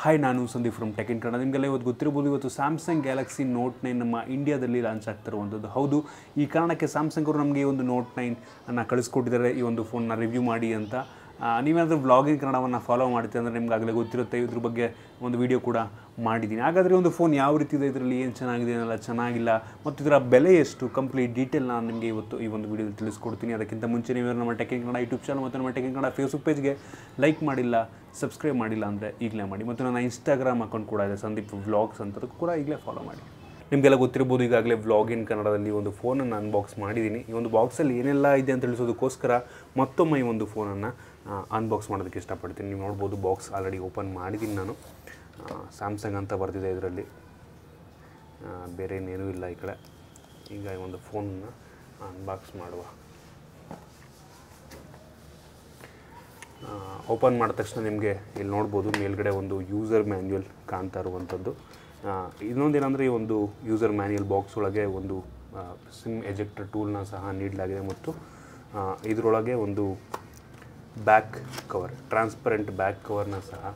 Hi, ನಾನು Sandeep from tech in Kannada. ನಿಮಗೆಲ್ಲ ಇವತ್ತು ಗೊತ್ತಿರಬಹುದು, ಇವತ್ತು ಸ್ಯಾಮ್ಸಂಗ್ ಗ್ಯಾಲಕ್ಸಿ ನೋಟ್ 9 ನಮ್ಮ ಇಂಡಿಯಾದಲ್ಲಿ ಲಾಂಚ್ ಆಗ್ತಿರುವಂಥದ್ದು. ಹೌದು, ಈ ಕಾರಣಕ್ಕೆ ಸ್ಯಾಮ್ಸಂಗ್ ಅವರು ನಮಗೆ ಈ ಒಂದು ನೋಟ್ 9 ಅನ್ನು ಕಳಿಸ್ಕೊಟ್ಟಿದ್ದಾರೆ, ಈ ಒಂದು ಫೋನ್ನ ರಿವ್ಯೂ ಮಾಡಿ ಅಂತ. ನೀವೇನಾದರೂ ವ್ಲಾಗಿಂಗ್ ಕನ್ನಡವನ್ನು ಫಾಲೋ ಮಾಡ್ತೀವಿ ಅಂದರೆ ನಿಮ್ಗಾಗಲೇ ಗೊತ್ತಿರುತ್ತೆ, ಇದ್ರ ಬಗ್ಗೆ ಒಂದು ವಿಡಿಯೋ ಕೂಡ ಮಾಡಿದ್ದೀನಿ. ಹಾಗಾದರೆ ಒಂದು ಫೋನ್ ಯಾವ ರೀತಿ ಇದೆ, ಇದರಲ್ಲಿ ಏನು ಚೆನ್ನಾಗಿದೆ, ಏನೆಲ್ಲ ಚೆನ್ನಾಗಿಲ್ಲ, ಮತ್ತು ಇದರ ಬೆಲೆ ಎಷ್ಟು, ಕಂಪ್ಲೀಟ್ ಡೀಟೇಲ್ ನಾನು ನಿಮಗೆ ಇವತ್ತು ಈ ಒಂದು ವಿಡಿಯೋದಲ್ಲಿ ತಿಳಿಸ್ಕೊಡ್ತೀನಿ. ಅದಕ್ಕಿಂತ ಮುಂಚೆ ನೀವು ನಮ್ಮ tech in Kannada YouTube channel ಮತ್ತು ನಮ್ಮ ಟೆಕ್ ಇನ್ ಕನ್ನಡ ಫೇಸ್ಬುಕ್ ಪೇಜ್ಗೆ ಲೈಕ್ ಮಾಡಿಲ್ಲ, ಸಬ್ಸ್ಕ್ರೈಬ್ ಮಾಡಿಲ್ಲ ಅಂದರೆ ಈಗಲೇ ಮಾಡಿ. ಮತ್ತು ನನ್ನ ಇನ್ಸ್ಟಾಗ್ರಾಮ್ ಅಕೌಂಟ್ ಕೂಡ ಇದೆ, ಸಂದೀಪ್ ವ್ಲಾಗ್ಸ್ ಅಂತ, ಅದಕ್ಕೂ ಕೂಡ ಈಗಲೇ ಫಾಲೋ ಮಾಡಿ. ನಿಮಗೆಲ್ಲ ಗೊತ್ತಿರ್ಬೋದು, ಈಗಾಗಲೇ ವ್ಲಾಗಿನ್ ಕನ್ನಡದಲ್ಲಿ ಒಂದು ಫೋನನ್ನು ಅನ್ಬಾಕ್ಸ್ ಮಾಡಿದ್ದೀನಿ. ಈ ಒಂದು ಬಾಕ್ಸಲ್ಲಿ ಏನೆಲ್ಲ ಇದೆ ಅಂತ ತಿಳಿಸೋದಕ್ಕೋಸ್ಕರ ಮತ್ತೊಮ್ಮೆ ಈ ಒಂದು ಫೋನನ್ನು ಅನ್ಬಾಕ್ಸ್ ಮಾಡೋದಕ್ಕೆ ಇಷ್ಟಪಡ್ತೀನಿ. ನೀವು ನೋಡ್ಬೋದು, ಬಾಕ್ಸ್ ಆಲ್ರೆಡಿ ಓಪನ್ ಮಾಡಿದ್ದೀನಿ ನಾನು. ಸ್ಯಾಮ್ಸಂಗ್ ಅಂತ ಬರ್ತಿದೆ ಇದರಲ್ಲಿ, ಬೇರೆ ಇನ್ನೇನೂ ಇಲ್ಲ ಈ ಕಡೆ. ಈಗ ಈ ಒಂದು ಫೋನನ್ನು ಅನ್ಬಾಕ್ಸ್ ಮಾಡುವ. ಓಪನ್ ಮಾಡಿದ ತಕ್ಷಣ ನಿಮಗೆ ಇಲ್ಲಿ ನೋಡ್ಬೋದು, ಮೇಲ್ಗಡೆ ಒಂದು ಯೂಸರ್ ಮ್ಯಾನ್ಯುಯಲ್ ಕಾಣ್ತಾ ಇರುವಂಥದ್ದು. ಇನ್ನೊಂದೇನೆಂದರೆ, ಈ ಒಂದು ಯೂಸರ್ ಮ್ಯಾನ್ಯುಯಲ್ ಬಾಕ್ಸ್ ಒಳಗೆ ಒಂದು ಸಿಮ್ ಎಜೆಕ್ಟರ್ ಟೂಲ್ನ ಸಹ ನೀಡಲಾಗಿದೆ, ಮತ್ತು ಇದರೊಳಗೆ ಒಂದು ಬ್ಯಾಕ್ ಕವರ್, ಟ್ರಾನ್ಸ್ಪರೆಂಟ್ ಬ್ಯಾಕ್ ಕವರ್ನ ಸಹ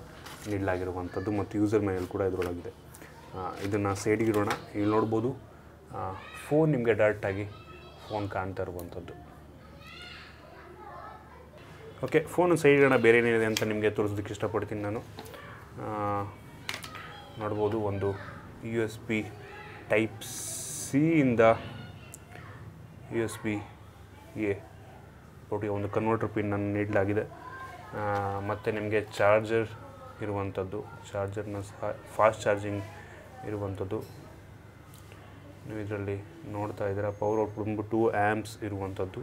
ನೀಡಲಾಗಿರುವಂಥದ್ದು, ಮತ್ತು ಯೂಸರ್ ಮ್ಯಾನ್ಯುಯಲ್ ಕೂಡ ಇದರೊಳಗಿದೆ. ಇದನ್ನು ಸೈಡಿಗೆ ಇಡೋಣ. ಇಲ್ಲಿ ನೋಡ್ಬೋದು, ಫೋನ್ ನಿಮಗೆ ಡೈರೆಕ್ಟಾಗಿ ಫೋನ್ ಕಾಣ್ತಾ ಇರುವಂಥದ್ದು. ಓಕೆ, ಫೋನ್ ಸೈಡ್ ಇಡೋಣ. ಬೇರೆ ಏನಿದೆ ಅಂತ ನಿಮಗೆ ತೋರಿಸೋದಕ್ಕೆ ಇಷ್ಟಪಡ್ತೀನಿ ನಾನು. ನೋಡ್ಬೋದು, ಒಂದು USB ಟೈಪ್ ಸಿ ಇಂದ USB A ಪೋರ್ಟಿಗೆ ಒಂದು ಕನ್ವರ್ಟರ್ ಪಿನ್ನನ್ನು ನೀಡಲಾಗಿದೆ. ಮತ್ತು ನಿಮಗೆ ಚಾರ್ಜರ್ ಇರುವಂಥದ್ದು, ಚಾರ್ಜರ್ನ ಸಹ ಫಾಸ್ಟ್ ಚಾರ್ಜಿಂಗ್ ಇರುವಂಥದ್ದು. ನೀವು ಇದರಲ್ಲಿ ನೋಡ್ತಾ ಇದ್ದೀರಾ, ಪವರ್ ಔಟ್ಪುಟ್ 2 ಆ್ಯಂಪ್ಸ್ ಇರುವಂಥದ್ದು.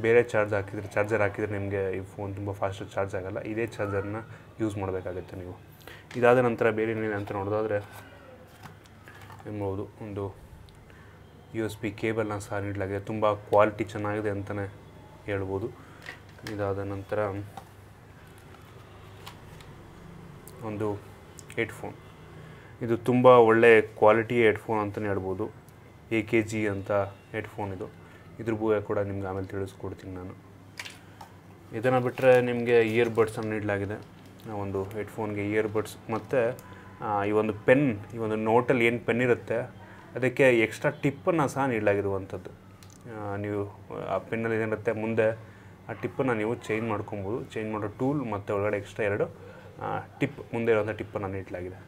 ಬೇರೆ ಚಾರ್ಜರ್ ಹಾಕಿದರೆ ನಿಮಗೆ ಈ ಫೋನ್ ತುಂಬ ಫಾಸ್ಟ್ ಚಾರ್ಜ್ ಆಗೋಲ್ಲ. ಇದೇ ಚಾರ್ಜರ್ನ ಯೂಸ್ ಮಾಡಬೇಕಾಗುತ್ತೆ ನೀವು. ಇದಾದ ನಂತರ ಬೇರೆ ಏನಿದೆ ಅಂತ ನೋಡೋದಾದರೆ, ಎಂಬುದು ಒಂದು USB ಕೇಬಲ್ನ ಸಹ ನೀಡಲಾಗಿದೆ. ತುಂಬ ಕ್ವಾಲಿಟಿ ಚೆನ್ನಾಗಿದೆ ಅಂತಲೇ ಹೇಳ್ಬೋದು. ಇದಾದ ನಂತರ ಒಂದು ಹೆಡ್ಫೋನ್. ಇದು ತುಂಬ ಒಳ್ಳೆ ಕ್ವಾಲಿಟಿ ಹೆಡ್ಫೋನ್ ಅಂತಲೇ ಹೇಳ್ಬೋದು. AKG ಅಂತ ಹೆಡ್ಫೋನ್ ಇದು. ಇದ್ರ ಬಗ್ಗೆ ಕೂಡ ನಿಮ್ಗೆ ಆಮೇಲೆ ತಿಳಿಸ್ಕೊಡ್ತೀನಿ ನಾನು. ಇದನ್ನು ಬಿಟ್ಟರೆ ನಿಮಗೆ ಇಯರ್ಬಡ್ಸನ್ನು ನೀಡಲಾಗಿದೆ. ಒಂದು ಹೆಡ್ಫೋನ್ಗೆ ಇಯರ್ಬಡ್ಸ್, ಮತ್ತು ಈ ಒಂದು ಪೆನ್, ಈ ಒಂದು ನೋಟಲ್ಲಿ ಏನು ಪೆನ್ ಇರುತ್ತೆ ಅದಕ್ಕೆ ಎಕ್ಸ್ಟ್ರಾ ಟಿಪ್ಪನ್ನು ಸಹ ನೀಡಲಾಗಿರುವಂಥದ್ದು. ನೀವು ಆ ಪೆನ್ನಲ್ಲಿ ಏನಿರುತ್ತೆ ಮುಂದೆ, ಆ ಟಿಪ್ಪನ್ನು ನೀವು ಚೇಂಜ್ ಮಾಡ್ಕೊಬೋದು. ಚೇಂಜ್ ಮಾಡೋ ಟೂಲ್ ಮತ್ತು ಒಳಗಡೆ ಎಕ್ಸ್ಟ್ರಾ 2 ಟಿಪ್, ಮುಂದೆ ಇರೋಂಥ ಟಿಪ್ಪನ್ನು ನೀಡಲಾಗಿದೆ.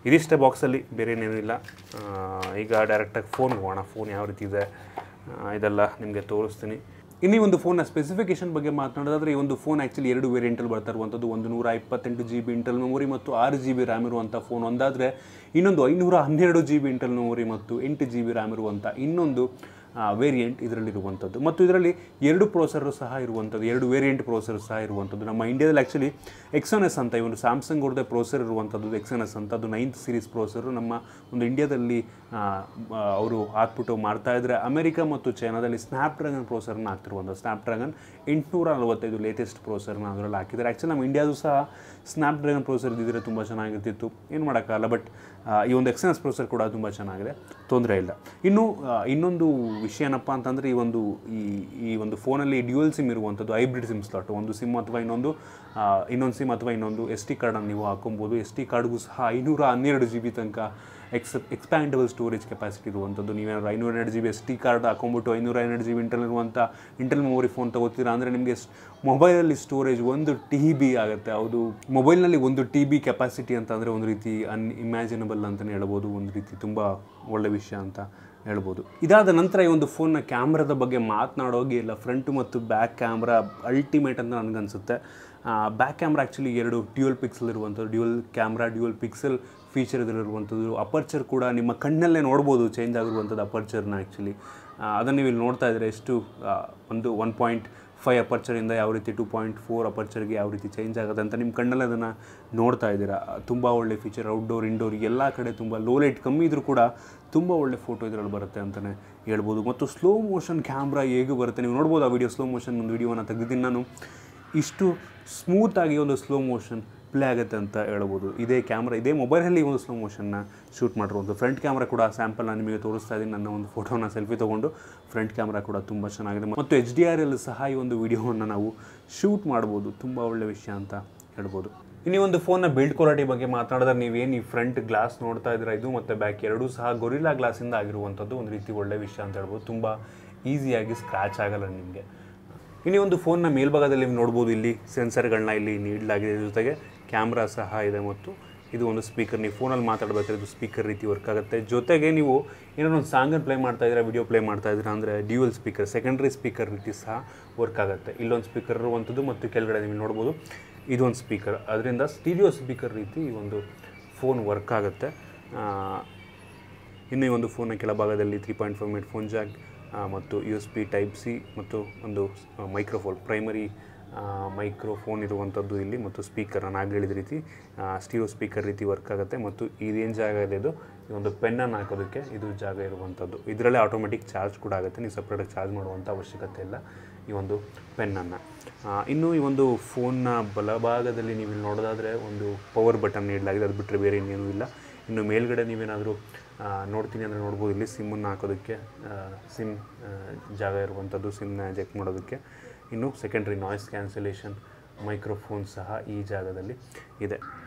ಇದಿಷ್ಟೇ ಬಾಕ್ಸಲ್ಲಿ, ಬೇರೆ ಏನೇನೂ ಇಲ್ಲ. ಈಗ ಡೈರೆಕ್ಟಾಗಿ ಫೋನ್ಗೆ ಹೋಗೋಣ. ಫೋನ್ ಯಾವ ರೀತಿ ಇದೆ ಇದೆಲ್ಲ ನಿಮಗೆ ತೋರಿಸ್ತೀನಿ. ಇನ್ನೀ ಒಂದು ಫೋನ್ನ ಸ್ಪೆಸಿಫಿಕೇಷನ್ ಬಗ್ಗೆ ಮಾತನಾಡೋದಾದರೆ, ಈ ಒಂದು ಫೋನ್ ಆ್ಯಕ್ಚುಲಿ 2 ವೇರಿಯಂಟಲ್ಲಿ ಬರ್ತಾ ಇರುವಂಥದ್ದು. ಒಂದು 128 GB ಇಂಟರ್ನಲ್ ಮೆಮೊರಿ ಮತ್ತು 6 GB ರ್ಯಾಮ್ ಇರುವಂಥ ಫೋನ್ ಒಂದಾದರೆ, ಇನ್ನೊಂದು 512 GB ಇಂಟರ್ನಲ್ ಮೆಮೊರಿ ಮತ್ತು 8 GB ರ್ಯಾಮ್ ಇರುವಂಥ ಇನ್ನೊಂದು ವೇರಿಯಂಟ್ ಇದರಲ್ಲಿರುವಂಥದ್ದು. ಮತ್ತು ಇದರಲ್ಲಿ 2 ಪ್ರೊಸೆಸರ್ ಸಹ ಇರುವಂಥದ್ದು, 2 ವೇರಿಯಂಟ್ ಪ್ರೊಸೆಸರ್ ಸಹ ಇರುವಂಥದ್ದು. ನಮ್ಮ ಇಂಡಿಯಾದಲ್ಲಿ ಆ್ಯಕ್ಚುಲಿ XNS ಅಂತ, ಈ ಒಂದು ಸ್ಯಾಮ್ಸಂಗ್ ಅವ್ರದ್ದೇ ಪ್ರೊಸೆಸರ್ ಇರುವಂಥದ್ದು XNS ಅಂತ. ಅದು 9th ಸೀರೀಸ್ ಪ್ರೊಸೆಸರು ನಮ್ಮ ಒಂದು ಇಂಡಿಯಾದಲ್ಲಿ ಅವರು ಹಾಕ್ಬಿಟ್ಟು ಮಾಡ್ತಾಯಿದ್ರೆ, ಅಮೆರಿಕ ಮತ್ತು ಚೈನಾದಲ್ಲಿ ಸ್ನ್ಯಾಪ್ಡ್ರ್ಯಾಗನ್ ಪ್ರೊಸೆಸರ್ನ ಹಾಕ್ತಿರುವಂಥದ್ದು. ಸ್ನ್ಯಾಪ್ಡ್ರ್ಯಾಗನ್ 845 ಲೇಟೆಸ್ಟ್ ಪ್ರೊಸೆಸರ್ನ ಅದರಲ್ಲಿ ಹಾಕಿದ್ದಾರೆ. ಆ್ಯಕ್ಚುಲಿ ನಮ್ಮ ಇಂಡಿಯಾದು ಸಹ ಸ್ನ್ಯಾಪ್ಡ್ರ್ಯಾಗನ್ ಪ್ರೊಸೆಸರ್ ಇದ್ದಿದ್ರೆ ತುಂಬ ಚೆನ್ನಾಗಿರ್ತಿತ್ತು, ಏನು ಮಾಡೋಕ್ಕಾಗಲ್ಲ. ಬಟ್ ಈ ಒಂದು XNS ಪ್ರೊಸೆಸರ್ ಕೂಡ ತುಂಬ ಚೆನ್ನಾಗಿದೆ, ತೊಂದರೆ ಇಲ್ಲ. ಇನ್ನೊಂದು ವಿಷಯ ಏನಪ್ಪ ಅಂತಂದರೆ, ಈ ಒಂದು ಫೋನಲ್ಲಿ ಡ್ಯುಯಲ್ ಸಿಮ್ ಇರುವಂಥದ್ದು, ಹೈಬ್ರಿಡ್ ಸಿಮ್ ಸ್ಲಾಟ್. ಒಂದು ಸಿಮ್ ಅಥವಾ ಇನ್ನೊಂದು ಸಿಮ್ ಅಥವಾ ಇನ್ನೊಂದು SD ಕಾರ್ಡನ್ನು ನೀವು ಹಾಕೊಬೋದು. SD ಕಾರ್ಡ್ಗೂ ಸಹ 512 GB ತನಕ ಎಕ್ಸ್ಪ್ಯಾಂಡಬಲ್ ಸ್ಟೋರೇಜ್ ಕೆಪಾಸಿಟಿ ಇರುವಂಥದ್ದು. ನೀವೇನಾದ್ರು 512 GB SD ಕಾರ್ಡ್ ಹಾಕೊಂಡ್ಬಿಟ್ಟು 512 GB ಇಂಟರ್ನಲ್ ಮೆಮೊರಿ ಫೋನ್ ತಗೋತೀರಾ ಅಂದರೆ, ನಿಮಗೆ ಮೊಬೈಲಲ್ಲಿ ಸ್ಟೋರೇಜ್ 1 TB ಆಗುತ್ತೆ. ಹೌದು, ಮೊಬೈಲ್ನಲ್ಲಿ 1 TB ಕೆಪಾಸಿಟಿ ಅಂತಂದರೆ ಒಂದು ರೀತಿ ಅನ್ಇಮ್ಯಾಜಿನಬಲ್ ಅಂತಲೇ ಹೇಳ್ಬೋದು. ಒಂದು ರೀತಿ ತುಂಬ ಒಳ್ಳೆ ವಿಷಯ ಅಂತ ಹೇಳ್ಬೋದು. ಇದಾದ ನಂತರ ಈ ಒಂದು ಫೋನ್ನ ಕ್ಯಾಮ್ರಾದ ಬಗ್ಗೆ ಮಾತನಾಡೋಗಿ ಇಲ್ಲ. ಫ್ರಂಟು ಮತ್ತು ಬ್ಯಾಕ್ ಕ್ಯಾಮ್ರಾ ಅಲ್ಟಿಮೇಟ್ ಅಂತ ನನಗನ್ಸುತ್ತೆ. Back camera actually 2 dual pixel ಇರುವಂಥದ್ದು, ಡ್ಯುಯಲ್ ಪಿಕ್ಸೆಲ್ ಫೀಚರ್ ಇದರಲ್ಲಿರುವಂಥದ್ದು. ಅಪರ್ಚರ್ ಕೂಡ ನಿಮ್ಮ ಕಣ್ಣಲ್ಲೇ ನೋಡ್ಬೋದು ಚೇಂಜ್ ಆಗಿರುವಂಥದ್ದು ಅಪರ್ಚರ್ನ. ಆ್ಯಕ್ಚುಲಿ ಅದನ್ನು ನೀವು ಇಲ್ಲಿ ನೋಡ್ತಾ ಇದ್ದರೆ, ಎಷ್ಟು ಒಂದು 1.5 ಅಪರ್ಚರಿಂದ ಯಾವ ರೀತಿ 2.4 ಅಪರ್ಚರ್ಗೆ ಯಾವ ರೀತಿ ಚೇಂಜ್ ಆಗುತ್ತೆ ಅಂತ ನಿಮ್ಮ ಕಣ್ಣಲ್ಲೇ ಅದನ್ನು ನೋಡ್ತಾ ಇದ್ದೀರಾ. ತುಂಬ ಒಳ್ಳೆ ಫೀಚರ್. ಔಟ್ಡೋರ್ ಇಂಡೋರ್ ಎಲ್ಲ ಕಡೆ ತುಂಬ ಲೋ ಲೈಟ್ ಕಮ್ಮಿ ಇದ್ದರೂ ಕೂಡ ತುಂಬ ಒಳ್ಳೆ ಫೋಟೋ ಇದರಲ್ಲಿ ಬರುತ್ತೆ ಅಂತಲೇ ಹೇಳ್ಬೋದು. ಮತ್ತು ಸ್ಲೋ ಮೋಷನ್ ಕ್ಯಾಮ್ರಾ ಹೇಗೆ ಬರುತ್ತೆ ನೀವು ನೋಡ್ಬೋದು. ಆ ವಿಡಿಯೋ ಸ್ಲೋ ಮೋಷನ್ ಒಂದು ವಿಡಿಯೋವನ್ನು ತೆಗೆದಿದ್ದೀನಿ ನಾನು. ಇಷ್ಟು ಸ್ಮೂತಾಗಿ ಒಂದು ಸ್ಲೋ ಮೋಷನ್ ಪ್ಲೇ ಆಗುತ್ತೆ ಅಂತ ಹೇಳ್ಬೋದು. ಇದೇ ಮೊಬೈಲಲ್ಲಿ ಒಂದು ಸ್ಲೋ ಮೋಷನ್ನ ಶೂಟ್ ಮಾಡಿರುವಂಥ ಫ್ರಂಟ್ ಕ್ಯಾಮ್ರಾ ಕೂಡ ಸ್ಯಾಂಪಲ್ ನಾನು ನಿಮಗೆ ತೋರಿಸ್ತಾ ಇದ್ದೀನಿ. ನನ್ನ ಒಂದು ಫೋಟೋನ ಸೆಲ್ಫಿ ತೊಗೊಂಡು ಫ್ರಂಟ್ ಕ್ಯಾಮ್ರಾ ಕೂಡ ತುಂಬ ಚೆನ್ನಾಗಿದೆ. ಮತ್ತು HDR ಸಹ ಈ ಒಂದು ವಿಡಿಯೋವನ್ನು ನಾವು ಶೂಟ್ ಮಾಡ್ಬೋದು. ತುಂಬ ಒಳ್ಳೆಯ ವಿಷಯ ಅಂತ ಹೇಳ್ಬೋದು. ಇನ್ನು ಒಂದು ಫೋನ್ನ ಬಿಲ್ಡ್ ಕ್ವಾಲಿಟಿ ಬಗ್ಗೆ ಮಾತನಾಡಿದ್ರೆ ನೀವೇನು ಈ ಫ್ರಂಟ್ ಗ್ಲಾಸ್ ನೋಡ್ತಾ ಇದ್ದೀರಾ ಇದು ಮತ್ತು ಬ್ಯಾಕ್ ಎರಡೂ ಸಹ ಗೊರಿಲ್ಲಾ ಗ್ಲಾಸಿಂದ ಆಗಿರುವಂಥದ್ದು ಒಂದು ರೀತಿ ಒಳ್ಳೆ ವಿಷಯ ಅಂತ ಹೇಳ್ಬೋದು. ತುಂಬ ಈಸಿಯಾಗಿ ಸ್ಕ್ರ್ಯಾಚ್ ಆಗಲ್ಲ ನಿಮಗೆ. ಇನ್ನು ಒಂದು ಫೋನ್ನ ಮೇಲ್ಭಾಗದಲ್ಲಿ ನೀವು ನೋಡ್ಬೋದು, ಇಲ್ಲಿ ಸೆನ್ಸರ್ಗಳನ್ನ ಇಲ್ಲಿ ನೀಡಲಾಗಿದೆ, ಜೊತೆಗೆ ಕ್ಯಾಮ್ರಾ ಸಹ ಇದೆ ಮತ್ತು ಇದು ಒಂದು ಸ್ಪೀಕರ್. ನೀವು ಫೋನಲ್ಲಿ ಮಾತಾಡಬೇಕಾದ್ರೆ ಇದು ಸ್ಪೀಕರ್ ರೀತಿ ವರ್ಕ್ ಆಗುತ್ತೆ. ಜೊತೆಗೆ ನೀವು ಏನೋ ಒಂದು ಸಾಂಗನ್ನು ಪ್ಲೇ ಮಾಡ್ತಾ ಇದ್ದೀರಾ, ವಿಡಿಯೋ ಪ್ಲೇ ಮಾಡ್ತಾ ಇದ್ದೀರಾ ಅಂದರೆ ಡ್ಯೂಯಲ್ ಸ್ಪೀಕರ್, ಸೆಕೆಂಡ್ರಿ ಸ್ಪೀಕರ್ ರೀತಿ ಸಹ ವರ್ಕ್ ಆಗುತ್ತೆ. ಇಲ್ಲೊಂದು ಸ್ಪೀಕರ್ ಇರುವಂಥದ್ದು ಮತ್ತು ಕೆಳಗಡೆ ನೀವು ನೋಡ್ಬೋದು ಇದೊಂದು ಸ್ಪೀಕರ್. ಅದರಿಂದ ಸ್ಟೀರಿಯೋ ಸ್ಪೀಕರ್ ರೀತಿ ಈ ಒಂದು ಫೋನ್ ವರ್ಕ್ ಆಗುತ್ತೆ. ಇನ್ನು ಈ ಒಂದು ಫೋನ್ನ ಕೆಳಭಾಗದಲ್ಲಿ 3.5 mm ಫೋನ್ ಜಾಕ್ ಮತ್ತು USB Type-C ಮತ್ತು ಒಂದು ಮೈಕ್ರೋಫೋನ್, ಪ್ರೈಮರಿ ಮೈಕ್ರೋಫೋನ್ ಇರುವಂಥದ್ದು ಇಲ್ಲಿ, ಮತ್ತು ಸ್ಪೀಕರ್ ನಾನು ಆಗ ಹೇಳಿದ ರೀತಿ ಸ್ಟೀರಿಯೋ ಸ್ಪೀಕರ್ ರೀತಿ ವರ್ಕ್ ಆಗುತ್ತೆ. ಮತ್ತು ಇದೇನು ಜಾಗ ಇದೆ, ಇದು ಈ ಒಂದು ಪೆನ್ನನ್ನು ಹಾಕೋದಕ್ಕೆ ಇದು ಜಾಗ ಇರುವಂಥದ್ದು. ಇದರಲ್ಲೇ ಆಟೋಮೆಟಿಕ್ ಚಾರ್ಜ್ ಕೂಡ ಆಗುತ್ತೆ, ನೀವು ಸಪ್ರೇಟಾಗಿ ಚಾರ್ಜ್ ಮಾಡುವಂಥ ಅವಶ್ಯಕತೆ ಇಲ್ಲ ಈ ಒಂದು ಪೆನ್ನನ್ನು. ಇನ್ನು ಈ ಒಂದು ಫೋನ್ನ ಬಲಭಾಗದಲ್ಲಿ ನೀವು ಇಲ್ಲಿ ನೋಡೋದಾದರೆ ಒಂದು ಪವರ್ ಬಟನ್ ನೀಡಲಾಗಿದೆ, ಅದು ಬಿಟ್ಟರೆ ಬೇರೆ ಇನ್ನೇನೂ ಇಲ್ಲ. ಇನ್ನು ಮೇಲ್ಗಡೆ ನೀವೇನಾದರೂ ನೋಡ್ತೀನಿ ಅಂದರೆ ನೋಡ್ಬೋದು, ಇಲ್ಲಿ ಸಿಮ್ಮನ್ನು ಹಾಕೋದಕ್ಕೆ ಸಿಮ್ ಜಾಗ ಇರುವಂಥದ್ದು, ಸಿಮ್ನ ಚೆಕ್ ಮಾಡೋದಕ್ಕೆ. ಇನ್ನು ಸೆಕೆಂಡ್ರಿ ನಾಯ್ಸ್ ಕ್ಯಾನ್ಸಲೇಷನ್ ಮೈಕ್ರೋಫೋನ್ ಸಹ ಈ ಜಾಗದಲ್ಲಿ ಇದೆ.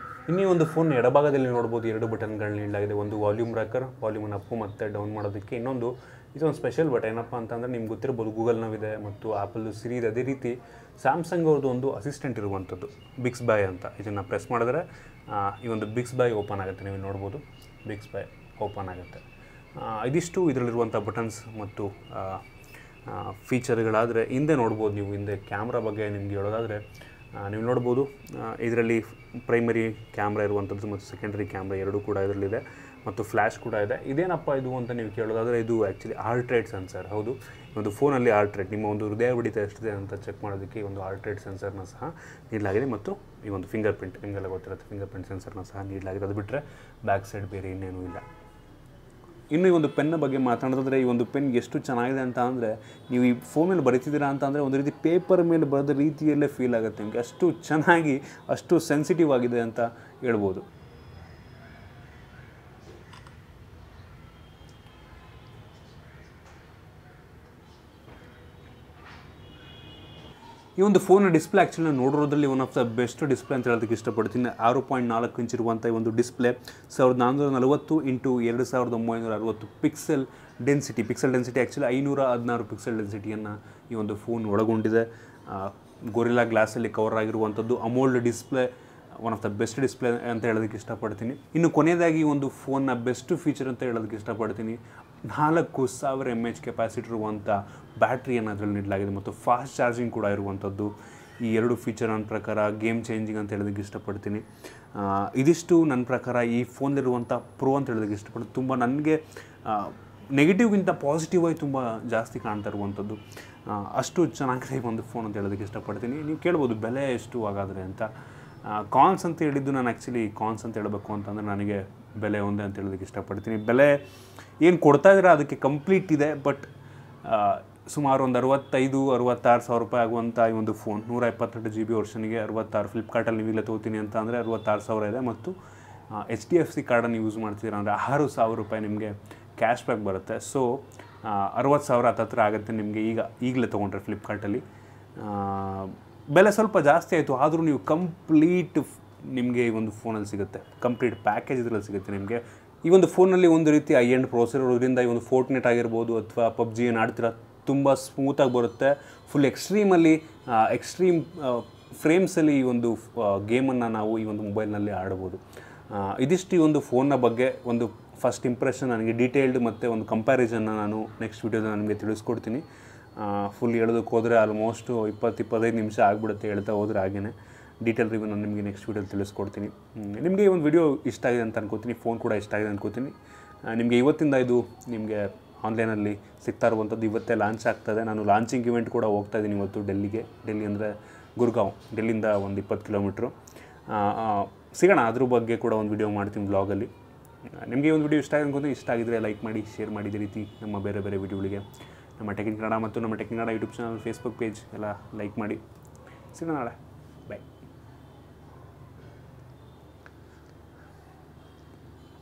ಇನ್ನೂ ಒಂದು ಫೋನ್ ಎಡಭಾಗದಲ್ಲಿ ನೋಡ್ಬೋದು 2 ಬಟನ್ಗಳು ನೀಡಲಾಗಿದೆ. ಒಂದು ವಾಲ್ಯೂಮ್ ರಾಕರ್, ವಾಲ್ಯೂಮನ್ನು ಅಪ್ಪು ಮತ್ತು ಡೌನ್ ಮಾಡೋದಕ್ಕೆ. ಇನ್ನೊಂದು ಇದೊಂದು ಸ್ಪೆಷಲ್ ಬಟನ್, ಏನಪ್ಪ ಅಂತಂದರೆ ನಿಮ್ಗೆ ಗೊತ್ತಿರ್ಬೋದು ಗೂಗಲ್ ನಾವಿದೆ ಮತ್ತು ಆ್ಯಪಲ್ ಸಿರಿ ಇದೆ. ಅದೇ ರೀತಿ ಸ್ಯಾಮ್ಸಂಗ್ ಅವ್ರದ್ದು ಒಂದು ಅಸಿಸ್ಟೆಂಟ್ ಇರುವಂಥದ್ದು ಬಿಕ್ಸ್ ಬಾಯ್ ಅಂತ. ಇದನ್ನು ಪ್ರೆಸ್ ಮಾಡಿದ್ರೆ ಈ ಒಂದು ಬಿಕ್ಸ್ ಬಾಯ್ ಓಪನ್ ಆಗುತ್ತೆ. ನೀವು ನೋಡ್ಬೋದು ಬಿಕ್ಸ್ ಬಾಯ್ ಓಪನ್ ಆಗುತ್ತೆ. ಇದಿಷ್ಟು ಇದರಲ್ಲಿರುವಂಥ ಬಟನ್ಸ್ ಮತ್ತು ಫೀಚರ್ಗಳಾದರೆ ಹಿಂದೆ ನೋಡ್ಬೋದು ನೀವು. ಹಿಂದೆ ಕ್ಯಾಮ್ರಾ ಬಗ್ಗೆ ನಿಮ್ಗೆ ಹೇಳೋದಾದರೆ ನೀವು ನೋಡ್ಬೋದು ಇದರಲ್ಲಿ ಪ್ರೈಮರಿ ಕ್ಯಾಮ್ರಾ ಇರುವಂಥದ್ದು ಮತ್ತು ಸೆಕೆಂಡ್ರಿ ಕ್ಯಾಮ್ರಾ ಎರಡೂ ಕೂಡ ಇದರಲ್ಲಿದೆ ಮತ್ತು ಫ್ಲ್ಯಾಶ್ ಕೂಡ ಇದೆ. ಇದೇನಪ್ಪ ಇದು ಅಂತ ನೀವು ಕೇಳೋದಾದರೆ ಇದು ಆ್ಯಕ್ಚುಲಿ ಹಾರ್ಟ್ ರೇಟ್ ಸೆನ್ಸರ್. ಹೌದು, ಒಂದು ಫೋನಲ್ಲಿ ಹಾರ್ಟ್ ರೇಟ್, ನಿಮ್ಮ ಒಂದು ಹೃದಯ ಬಡಿತ ಎಷ್ಟಿದೆ ಅಂತ ಚೆಕ್ ಮಾಡೋದಕ್ಕೆ ಈ ಒಂದು ಹಾರ್ಟ್ ರೇಟ್ ಸೆನ್ಸರ್ನ ಸಹ ನೀಡಲಾಗಿದೆ. ಮತ್ತು ಈ ಒಂದು ಫಿಂಗರ್ ಪ್ರಿಂಟ್, ನಿಮಗೆಲ್ಲ ಗೊತ್ತಿರುತ್ತೆ ಫಿಂಗರ್ ಪ್ರಿಂಟ್ ಸೆನ್ಸರ್ನ ಸಹ ನೀಡಲಾಗಿದೆ. ಅದು ಬಿಟ್ಟರೆ ಬ್ಯಾಕ್ ಸೈಡ್ ಬೇರೆ ಇನ್ನೇನೂ ಇಲ್ಲ. ಇನ್ನು ಈ ಒಂದು ಪೆನ್ನ ಬಗ್ಗೆ ಮಾತನಾಡಿದ್ರೆ ಈ ಒಂದು ಪೆನ್ ಎಷ್ಟು ಚೆನ್ನಾಗಿದೆ ಅಂತ ಅಂದರೆ, ನೀವು ಈ ಫೋನಲ್ಲಿ ಬರೀತಿದ್ದೀರಾ ಅಂತ ಅಂದರೆ ಒಂದು ರೀತಿ ಪೇಪರ್ ಮೇಲೆ ಬರೆದ ರೀತಿಯಲ್ಲೇ ಫೀಲ್ ಆಗುತ್ತೆ ನಿಮಗೆ. ಅಷ್ಟು ಚೆನ್ನಾಗಿ, ಅಷ್ಟು ಸೆನ್ಸಿಟಿವ್ ಆಗಿದೆ ಅಂತ ಹೇಳ್ಬೋದು. ಈ ಒಂದು ಫೋನ್ನ ಡಿಸ್ಪ್ಲೇ ಆ್ಯಕ್ಚುಲಿ ನೋಡಿರೋದ್ರಲ್ಲಿ one of the best display ಅಂತ ಹೇಳೋದಕ್ಕೆ ಇಷ್ಟಪಡ್ತೀನಿ. 6.4 ಇಂಚ್ ಇರುವಂಥ ಈ ಒಂದು display 1440 × 2960 pixel density actually 516 pixel ಡೆನ್ಸಿಟಿಯನ್ನು ಈ ಒಂದು ಫೋನ್ ಒಳಗೊಂಡಿದೆ. ಗೊರಿಲ್ಲಾ ಗ್ಲಾಸಲ್ಲಿ ಕವರ್ ಆಗಿರುವಂಥದ್ದು AMOLED display, one of the best display ಅಂತ ಹೇಳೋದಕ್ಕೆ ಇಷ್ಟಪಡ್ತೀನಿ. ಇನ್ನು ಕೊನೆಯದಾಗಿ ಒಂದು ಫೋನ್ನ ಬೆಸ್ಟ್ ಫೀಚರ್ ಅಂತ ಹೇಳೋದಕ್ಕೆ ಇಷ್ಟಪಡ್ತೀನಿ. 4000 mAh ಕೆಪಾಸಿಟಿ ಇರುವಂಥ ಬ್ಯಾಟ್ರಿಯನ್ನು ಅದರಲ್ಲಿ ನೀಡಲಾಗಿದೆ ಮತ್ತು ಫಾಸ್ಟ್ ಚಾರ್ಜಿಂಗ್ ಕೂಡ ಇರುವಂಥದ್ದು. ಈ ಎರಡು ಫೀಚರ್ ನನ್ನ ಪ್ರಕಾರ ಗೇಮ್ ಚೇಂಜಿಂಗ್ ಅಂತ ಹೇಳೋದಕ್ಕೆ ಇಷ್ಟಪಡ್ತೀನಿ. ಇದಿಷ್ಟು ನನ್ನ ಪ್ರಕಾರ ಈ ಫೋನಲ್ಲಿರುವಂಥ ಪ್ರೋ ಅಂತ ಹೇಳೋದಕ್ಕೆ ಇಷ್ಟಪಡ್ತೀನಿ. ತುಂಬ ನನಗೆ ನೆಗೆಟಿವ್ಗಿಂತ ಪಾಸಿಟಿವ್ ಆಗಿ ತುಂಬ ಜಾಸ್ತಿ ಕಾಣ್ತಾ ಇರುವಂಥದ್ದು. ಅಷ್ಟು ಚೆನ್ನಾಗಿದೆ ಈ ಒಂದು ಫೋನ್ ಅಂತ ಹೇಳೋದಕ್ಕೆ ಇಷ್ಟಪಡ್ತೀನಿ. ನೀವು ಕೇಳ್ಬೋದು ಬೆಲೆ ಎಷ್ಟು ಹಾಗಾದರೆ ಅಂತ. ಕಾನ್ಸ್ ಅಂತ ಹೇಳಿದ್ದು ನಾನು ಆ್ಯಕ್ಚುಲಿ ಕಾನ್ಸ್ ಅಂತ ಹೇಳಬೇಕು ಅಂತಂದರೆ ನನಗೆ ಬೆಲೆ ಒಂದೇ ಅಂತ ಹೇಳೋದಕ್ಕೆ ಇಷ್ಟಪಡ್ತೀನಿ. ಬೆಲೆ ಏನು ಕೊಡ್ತಾಯಿದ್ರೆ ಅದಕ್ಕೆ ಕಂಪ್ಲೀಟ್ ಇದೆ, ಬಟ್ ಸುಮಾರು ಒಂದು 65-66 ಸಾವಿರ ರೂಪಾಯಿ ಆಗುವಂಥ ಈ ಒಂದು ಫೋನ್ 128 GB ವರ್ಷನಿಗೆ 66. ಫ್ಲಿಪ್ಕಾರ್ಟಲ್ಲಿ ನೀವೀಗಲೇ ತೊಗೋತೀನಿ ಅಂತ ಅಂದರೆ 66,000 ಇದೆ. ಮತ್ತು HDFC ಕಾರ್ಡನ್ನು ಯೂಸ್ ಮಾಡ್ತಿದ್ದೀರ ಅಂದರೆ 6,000 ರೂಪಾಯಿ ನಿಮಗೆ ಕ್ಯಾಶ್ ಬ್ಯಾಕ್ ಬರುತ್ತೆ. ಸೊ 60,000 ಹತ್ತಿರ ಆಗುತ್ತೆ ನಿಮಗೆ ಈಗಲೇ ತೊಗೊಂಡ್ರೆ ಫ್ಲಿಪ್ಕಾರ್ಟಲ್ಲಿ. ಬೆಲೆ ಸ್ವಲ್ಪ ಜಾಸ್ತಿ ಆಯಿತು, ಆದರೂ ನೀವು ಕಂಪ್ಲೀಟ್ ನಿಮಗೆ ಈ ಒಂದು ಫೋನಲ್ಲಿ ಸಿಗುತ್ತೆ, ಕಂಪ್ಲೀಟ್ ಪ್ಯಾಕೇಜ್ ಇದರಲ್ಲಿ ಸಿಗುತ್ತೆ ನಿಮಗೆ. ಈ ಒಂದು ಫೋನಲ್ಲಿ ಒಂದು ರೀತಿ ಐ ಎಂಡ್ ಪ್ರೋಸೆಸರ್ ಇರೋದ್ರಿಂದ ಈ ಒಂದು ಫೋರ್ಟ್ನೆಟ್ ಆಗಿರ್ಬೋದು ಅಥವಾ ಪಬ್ಜಿ ಏನು ಆಡ್ತೀರ ತುಂಬ ಸ್ಮೂತಾಗಿ ಬರುತ್ತೆ. ಫುಲ್ ಎಕ್ಸ್ಟ್ರೀಮ್ ಫ್ರೇಮ್ಸಲ್ಲಿ ಈ ಒಂದು ಗೇಮನ್ನು ನಾವು ಈ ಒಂದು ಮೊಬೈಲ್ನಲ್ಲಿ ಆಡ್ಬೋದು. ಇದಿಷ್ಟು ಈ ಒಂದು ಫೋನ್ನ ಬಗ್ಗೆ ಒಂದು ಫಸ್ಟ್ ಇಂಪ್ರೆಷನ್. ನನಗೆ ಡೀಟೇಲ್ಡ್ ಮತ್ತು ಒಂದು ಕಂಪ್ಯಾರಿಸನ್ನ ನಾನು ನೆಕ್ಸ್ಟ್ ವೀಡಿಯೋದಲ್ಲಿ ನನಗೆ ತಿಳಿಸ್ಕೊಡ್ತೀನಿ. ಫುಲ್ ಹೇಳೋದಕ್ಕೆ ಹೋದರೆ ಆಲ್ಮೋಸ್ಟ್ 20-25 ನಿಮಿಷ ಆಗಿಬಿಡುತ್ತೆ ಹೇಳ್ತಾ ಹೋದರೆ. ಹಾಗೇ ಡೀಟೇಲ್ ರಿವ್ಯೂ ನಾನು ನಿಮಗೆ ನೆಕ್ಸ್ಟ್ ವೀಡಿಯೋದಲ್ಲಿ ತಿಳಿಸ್ಕೊಡ್ತೀನಿ. ನಿಮಗೆ ಈ ಒಂದು ವಿಡಿಯೋ ಇಷ್ಟ ಆಗಿದೆ ಅಂತ ಅನ್ಕೋತೀನಿ, ಫೋನ್ ಕೂಡ ಇಷ್ಟ ಆಗಿದೆ ಅನ್ಕೋತೀನಿ. ನಿಮಗೆ ಇವತ್ತಿಂದ ಇದು ನಿಮಗೆ ಆನ್ಲೈನಲ್ಲಿ ಸಿಗ್ತಾ ಇರುವಂಥದ್ದು. ಇವತ್ತೇ ಲಾಂಚ್ ಆಗ್ತದೆ. ನಾನು ಲಾಂಚಿಂಗ್ ಇವೆಂಟ್ ಕೂಡ ಹೋಗ್ತಾ ಇದ್ದೀನಿ ಇವತ್ತು ಡೆಲ್ಲಿ ಅಂದರೆ ಗುರ್ಗಾಂವ್, ಡೆಲ್ಲಿಯಿಂದ ಒಂದು 20 ಕಿಲೋಮೀಟ್ರು. ಸಿಗೋಣ, ಅದ್ರ ಬಗ್ಗೆ ಕೂಡ ಒಂದು ವಿಡಿಯೋ ಮಾಡ್ತೀನಿ ಬ್ಲಾಗಲ್ಲಿ. ನಿಮಗೆ ಈ ಒಂದು ವಿಡಿಯೋ ಇಷ್ಟ ಆಗಿದೆ ಅನ್ಕೋತೀನಿ. ಇಷ್ಟ ಆಗಿದ್ರೆ ಲೈಕ್ ಮಾಡಿ, ಶೇರ್ ಮಾಡಿ. ಇದೇ ರೀತಿ ನಮ್ಮ ಬೇರೆ ಬೇರೆ ವಿಡಿಯೋಗಳಿಗೆ ನಮ್ಮ ಟೆಕ್ ಇನ್ ಕನ್ನಡ ಮತ್ತು ನಮ್ಮ tech in Kannada YouTube channel, Facebook page ಎಲ್ಲ ಲೈಕ್ ಮಾಡಿ. ಸಿಗೋಣ ನಾಳೆ.